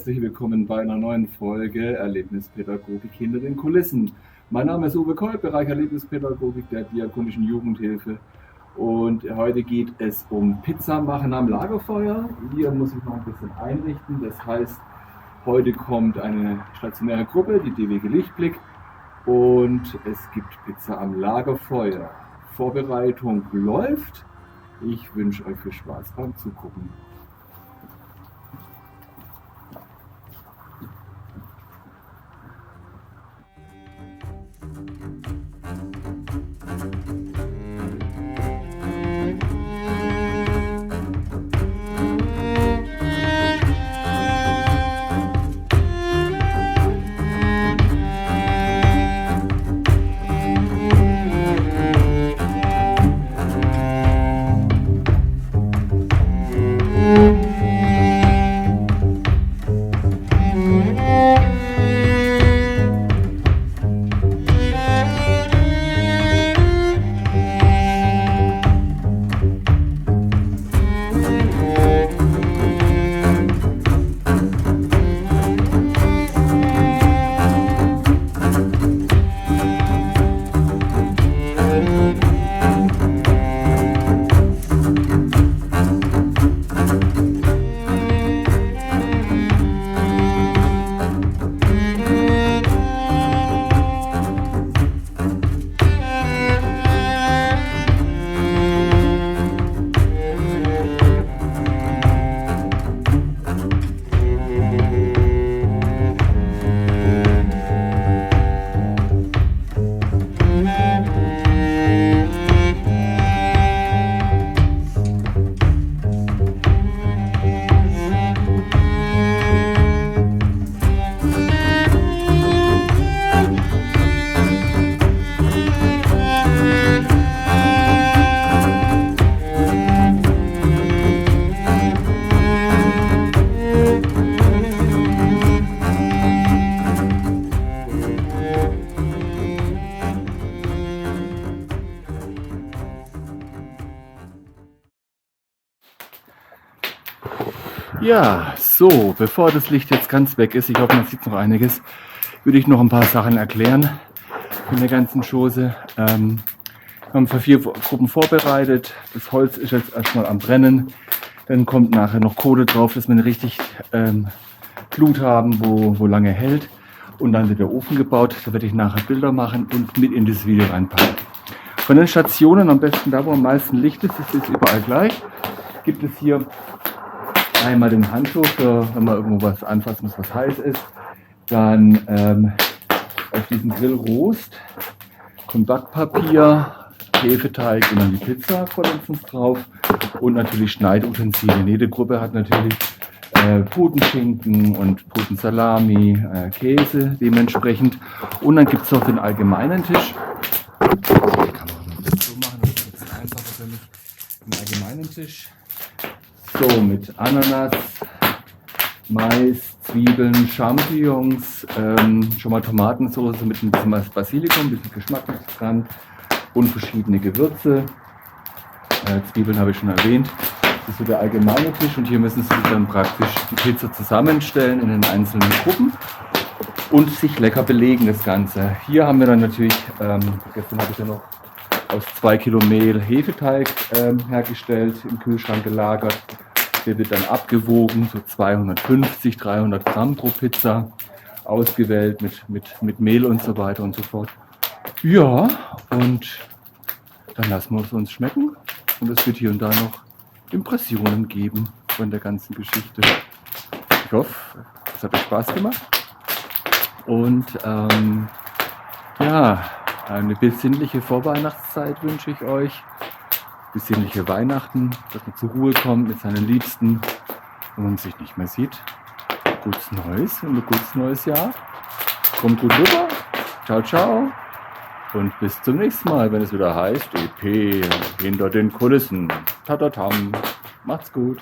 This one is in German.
herzlich willkommen bei einer neuen Folge Erlebnispädagogik hinter den Kulissen. Mein Name ist Uwe Kolb, Bereich Erlebnispädagogik der Diakonischen Jugendhilfe. Und heute geht es um Pizza machen am Lagerfeuer. Hier muss ich noch ein bisschen einrichten. Das heißt, heute kommt eine stationäre Gruppe, die DWG Lichtblick. Und es gibt Pizza am Lagerfeuer. Vorbereitung läuft. Ich wünsche euch viel Spaß beim Zugucken. Ja, so, bevor das Licht jetzt ganz weg ist, ich hoffe, man sieht noch einiges, würde ich noch ein paar Sachen erklären von der ganzen Chose. Wir haben für 4 Gruppen vorbereitet. Das Holz ist jetzt erstmal am Brennen. Dann kommt nachher noch Kohle drauf, dass wir eine richtig Glut haben, wo lange hält. Und dann wird der Ofen gebaut. Da werde ich nachher Bilder machen und mit in das Video reinpacken. Von den Stationen, am besten da, wo am meisten Licht ist, das ist überall gleich, gibt es hier einmal den Handschuh, für, wenn man irgendwo was anfassen muss, was heiß ist. Dann auf diesem Grillrost kommt Backpapier, Hefeteig und dann die Pizza vor uns drauf. Und natürlich Schneidutensilien. Jede Gruppe hat natürlich Putenschinken und Putensalami, Käse dementsprechend. Und dann gibt es noch den allgemeinen Tisch. Die Kamera noch so machen, das ist einfacher für mich. Den allgemeinen Tisch. So, mit Ananas, Mais, Zwiebeln, Champignons, schon mal Tomatensauce mit ein bisschen Basilikum, ein bisschen Geschmack dran und verschiedene Gewürze. Zwiebeln habe ich schon erwähnt. Das ist so der allgemeine Tisch und hier müssen Sie sich dann praktisch die Pizza zusammenstellen in den einzelnen Gruppen und sich lecker belegen das Ganze. Hier haben wir dann natürlich, gestern habe ich ja noch aus 2 Kilo Mehl Hefeteig hergestellt, im Kühlschrank gelagert. Der wird dann abgewogen, so 250, 300 Gramm pro Pizza, ausgewählt mit Mehl und so weiter und so fort. Ja, und dann lassen wir es uns schmecken und es wird hier und da noch Impressionen geben von der ganzen Geschichte. Ich hoffe, es hat euch Spaß gemacht und ja, eine besinnliche Vorweihnachtszeit wünsche ich euch. Besinnliche Weihnachten, dass man zur Ruhe kommt mit seinen Liebsten und man sich nicht mehr sieht. Gutes Neues und ein gutes neues Jahr. Kommt gut rüber. Ciao, ciao. Und bis zum nächsten Mal, wenn es wieder heißt EP hinter den Kulissen. Tatatam. Macht's gut.